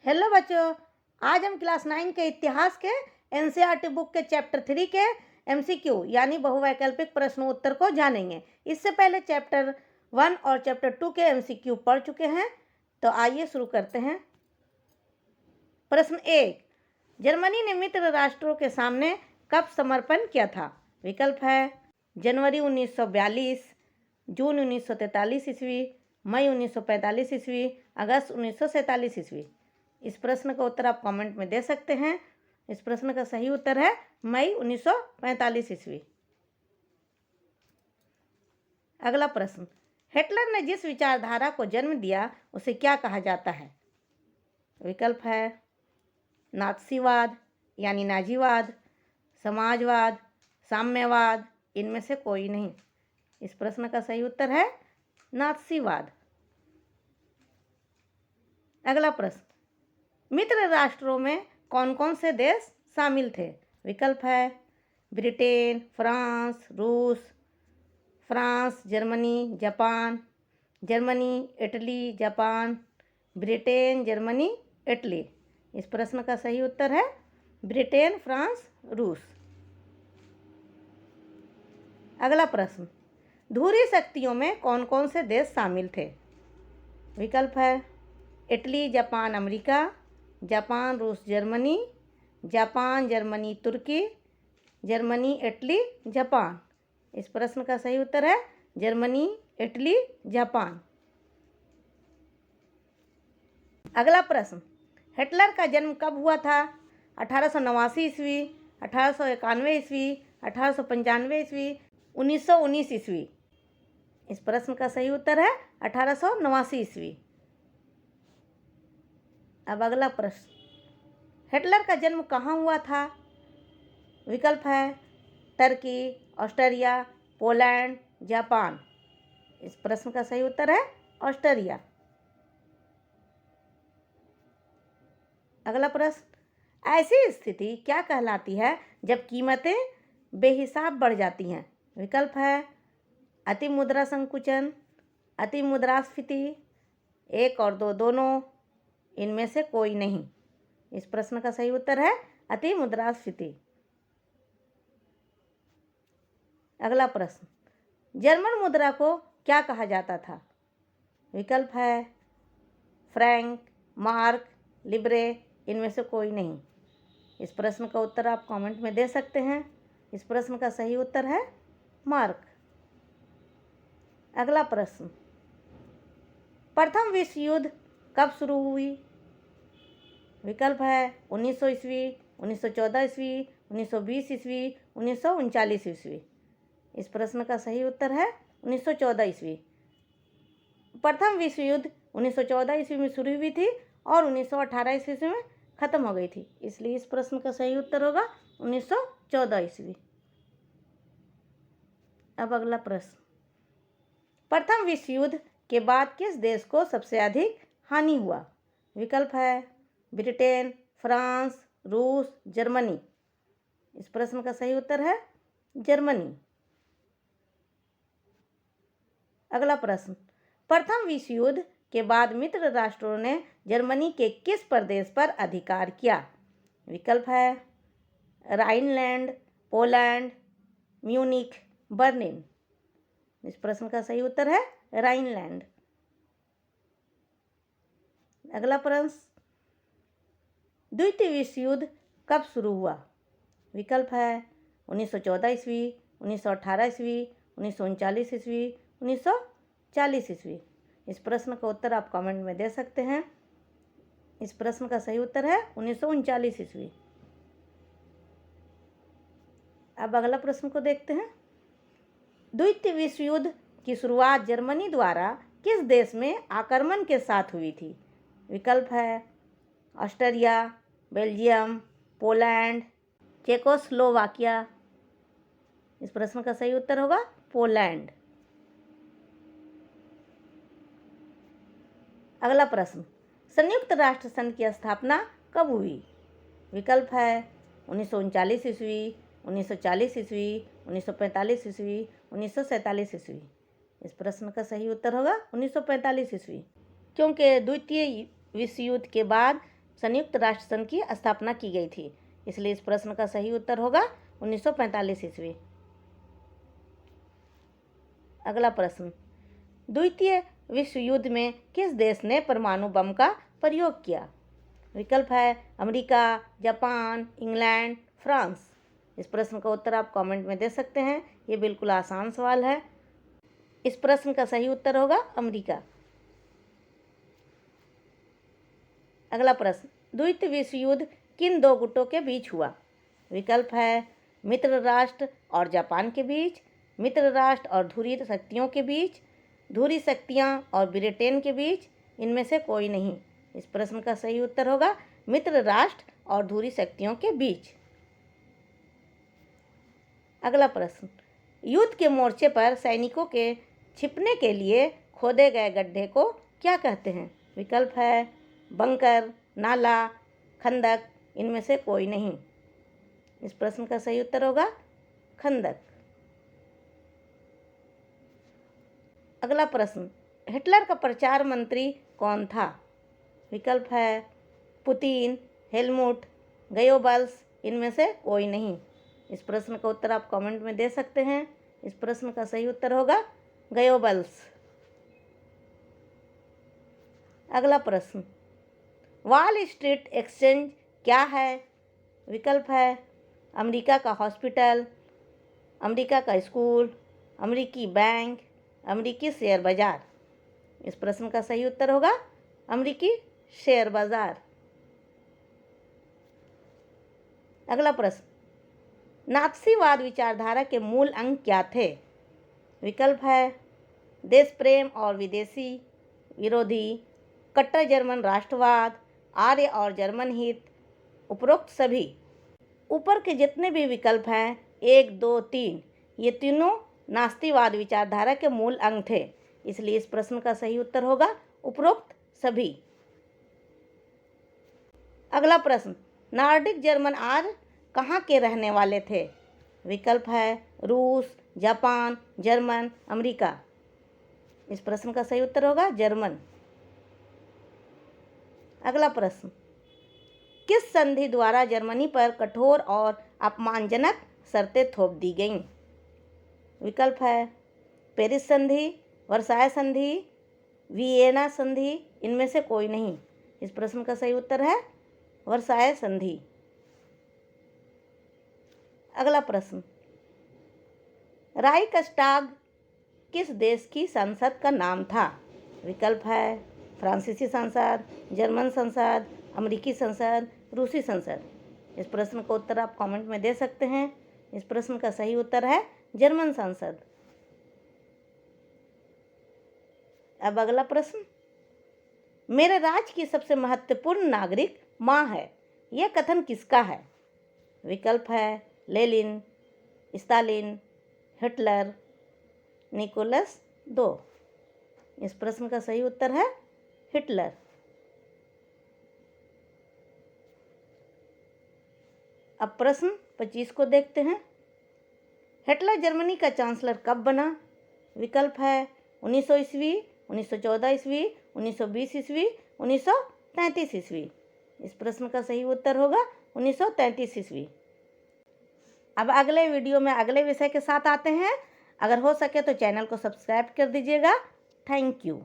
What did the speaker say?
Hello बच्चों, आज हम क्लास 9 के इतिहास के एनसीईआरटी बुक के चैप्टर 3 के एमसीक्यू यानी बहुवैकल्पिक प्रश्नोत्तर को जानेंगे। इससे पहले चैप्टर 1 और चैप्टर 2 के एमसीक्यू पढ़ चुके हैं, तो आइए शुरू करते हैं। प्रश्न 1, जर्मनी ने मित्र राष्ट्रों के सामने कब समर्पण किया था? विकल्प है जनवरी 1942, जून 1943 ईस्वी, मई 1945 ईस्वी, अगस्त 1947 ईस्वी। इस प्रश्न का उत्तर आप कमेंट में दे सकते हैं। इस प्रश्न का सही उत्तर है मई 1945 ईस्वी। अगला प्रश्न, हिटलर ने जिस विचारधारा को जन्म दिया उसे क्या कहा जाता है? विकल्प है नात्सीवाद यानी नाजीवाद, समाजवाद, साम्यवाद, इनमें से कोई नहीं। इस प्रश्न का सही उत्तर है नात्सीवाद। अगला प्रश्न, मित्र राष्ट्रों में कौन कौन से देश शामिल थे? विकल्प है ब्रिटेन, फ्रांस, रूस, France, Germany, Japan, Germany, Italy, Japan, Britain, Germany, Italy. इस प्रश्न का सही उत्तर है ब्रिटेन, फ्रांस, रूस। अगला प्रश्न, ध्रुवीय शक्तियों में कौन कौन से देश शामिल थे? विकल्प है इटली, जापान, अमेरिका, जापान, रूस, जर्मनी, जापान, जर्मनी, तुर्की, जर्मनी, इटली, जापान। इस प्रश्न का सही उत्तर है जर्मनी, इटली, जापान। अगला प्रश्न, हिटलर का जन्म कब हुआ था? 1889 ईस्वी, 1891 ईस्वी, 1895 ईस्वी, 1919 ईस्वी। इस प्रश्न का सही उत्तर है 1889 ईस्वी। अब अगला प्रश्न, हिटलर का जन्म कहाँ हुआ था? विकल्प है टर्की, ऑस्ट्रिया, पोलैंड, जापान। इस प्रश्न का सही उत्तर है ऑस्ट्रिया। अगला प्रश्न, ऐसी स्थिति क्या कहलाती है जब कीमतें बेहिसाब बढ़ जाती हैं? विकल्प है अति मुद्रा संकुचन, अति मुद्रास्फीति, 1 और 2 दोनों, इनमें से कोई नहीं। इस प्रश्न का सही उत्तर है अति मुद्रास्फीति। अगला प्रश्न, जर्मन मुद्रा को क्या कहा जाता था? विकल्प है फ्रैंक, मार्क, लिब्रे, इनमें से कोई नहीं। इस प्रश्न का उत्तर आप कमेंट में दे सकते हैं। इस प्रश्न का सही उत्तर है मार्क। अगला प्रश्न, प्रथम विश्व युद्ध कब शुरू हुई? विकल्प है 1900 ईस्वी, 1914 ईस्वी, 1920 ईस्वी, 1939 ईस्वी। इस प्रश्न का सही उत्तर है 1914 ईस्वी। प्रथम विश्व युद्ध 1914 ईस्वी में शुरू हुई थी और 1918 ईस्वी में खत्म हो गई थी, इसलिए इस प्रश्न का सही उत्तर होगा 1914 ईस्वी। अब अगला प्रश्न, प्रथम विश्व युद्ध के बाद किस देश को सबसे अधिक हानि हुआ? विकल्प है ब्रिटेन, फ्रांस, रूस, जर्मनी। इस प्रश्न का सही उत्तर है जर्मनी। अगला प्रश्न, प्रथम विश्व युद्ध के बाद मित्र राष्ट्रों ने जर्मनी के किस प्रदेश पर अधिकार किया? विकल्प है राइनलैंड, पोलैंड, म्यूनिख, बर्लिन। इस प्रश्न का सही उत्तर है राइनलैंड। अगला प्रश्न, द्वितीय विश्व युद्ध कब शुरू हुआ? विकल्प है 1914 ईस्वी, 1918 ईस्वी, 1939 ईस्वी, 1940 ईस्वी। इस प्रश्न का उत्तर आप कमेंट में दे सकते हैं। इस प्रश्न का सही उत्तर है 1939 ईस्वी। अब अगला प्रश्न को देखते हैं, द्वितीय विश्व युद्ध की शुरुआत जर्मनी द्वारा किस देश में आक्रमण के साथ हुई थी? विकल्प है ऑस्ट्रिया, बेल्जियम, पोलैंड, चेकोस्लोवाकिया। इस प्रश्न का सही उत्तर होगा पोलैंड। अगला प्रश्न, संयुक्त राष्ट्र संघ की स्थापना कब हुई? विकल्प है 1939 ईस्वी, 1940 ईस्वी, 1945 ईस्वी, 1947 ईस्वी। इस प्रश्न का सही उत्तर होगा 1945 ईस्वी, क्योंकि द्वितीय विश्व युद्ध के बाद संयुक्त राष्ट्र संघ की स्थापना की गई थी? इसलिए इस प्रश्न का सही उत्तर होगा 1945 ईस्वी। अगला प्रश्न, द्वितीय विश्व युद्ध में किस देश ने परमाणु बम का प्रयोग किया? विकल्प है अमेरिका, जापान, इंग्लैंड, फ्रांस। इस प्रश्न का उत्तर आप कमेंट में दे सकते हैं। ये बिल्कुल आसान सवाल है। इस प्रश्न का सही उत्तर होगा अमेरिका। अगला प्रश्न, द्वितीय विश्व युद्ध किन दो गुटों के बीच हुआ? विकल्प है मित्र राष्ट्र और जापान के बीच, मित्र राष्ट्र और ध्रुवीय शक्तियों के बीच, ध्रुवीय शक्तियां और ब्रिटेन के बीच, इनमें से कोई नहीं। इस प्रश्न का सही उत्तर होगा मित्र राष्ट्र और ध्रुवीय शक्तियों के बीच। अगला प्रश्न, युद्ध के मोर्चे पर सैनिकों के छिपने के लिए खोदे गए गड्ढे को क्या कहते हैं? विकल्प है बंकर, नाला, खंदक, इनमें से कोई नहीं। इस प्रश्न का सही उत्तर होगा खंदक। अगला प्रश्न, हिटलर का प्रचार मंत्री कौन था? विकल्प है पुतिन, हेलमुट, गोयबल्स, इनमें से कोई नहीं। इस प्रश्न का उत्तर आप कमेंट में दे सकते हैं। इस प्रश्न का सही उत्तर होगा गोयबल्स। अगला प्रश्न, वॉल स्ट्रीट एक्सचेंज क्या है? विकल्प है अमेरिका का हॉस्पिटल, अमेरिका का स्कूल, अमेरिकी बैंक, अमेरिकी शेयर बाजार। इस प्रश्न का सही उत्तर होगा अमेरिकी शेयर बाजार। अगला प्रश्न, नात्सीवाद विचारधारा के मूल अंग क्या थे? विकल्प है देश प्रेम और विदेशी विरोधी, कट्टर जर्मन राष्ट्रवाद, आर्य और जर्मन हित, उपरोक्त सभी। ऊपर के जितने भी विकल्प हैं 1, 2, 3, ये तीनों नास्तिवाद विचारधारा के मूल अंग थे। इसलिए इस प्रश्न का सही उत्तर होगा उपरोक्त सभी। अगला प्रश्न, नॉर्डिक जर्मन आज कहाँ के रहने वाले थे? विकल्प है रूस, जापान, जर्मन, अमेरिका। इस प्रश्न का सही उत्तर होगा जर्मन। अगला प्रश्न, किस संधि द्वारा जर्मनी पर कठोर और अपमानजनक शर्तें थोप दी गईं? विकल्प है पेरिस संधि, वर्साय संधि, वियना संधि, इनमें से कोई नहीं। इस प्रश्न का सही उत्तर है वर्साय संधि। अगला प्रश्न, राइक्सटाग किस देश की संसद का नाम था? विकल्प है फ्रांसीसी संसद, जर्मन संसद, अमेरिकी संसद, रूसी संसद। इस प्रश्न का उत्तर आप कमेंट में दे सकते हैं। इस प्रश्न का सही उत्तर है जर्मन संसद। अब अगला प्रश्न, मेरे राज्य की सबसे महत्वपूर्ण नागरिक माँ है, यह कथन किसका है? विकल्प है Lenin, Stalin, Hitler, Nicholas II। इस प्रश्न का सही उत्तर है हिटलर। अब प्रश्न 25 को देखते हैं। हिटलर जर्मनी का चांसलर कब बना? विकल्प है 1900 ईस्वी, 1914 ईस्वी, 1920 ईस्वी, 1933 ईस्वी। इस प्रश्न का सही उत्तर होगा 1933 ईस्वी। अब अगले वीडियो में अगले विषय के साथ आते हैं। अगर हो सके तो चैनल को सब्सक्राइब कर दीजिएगा। Thank you.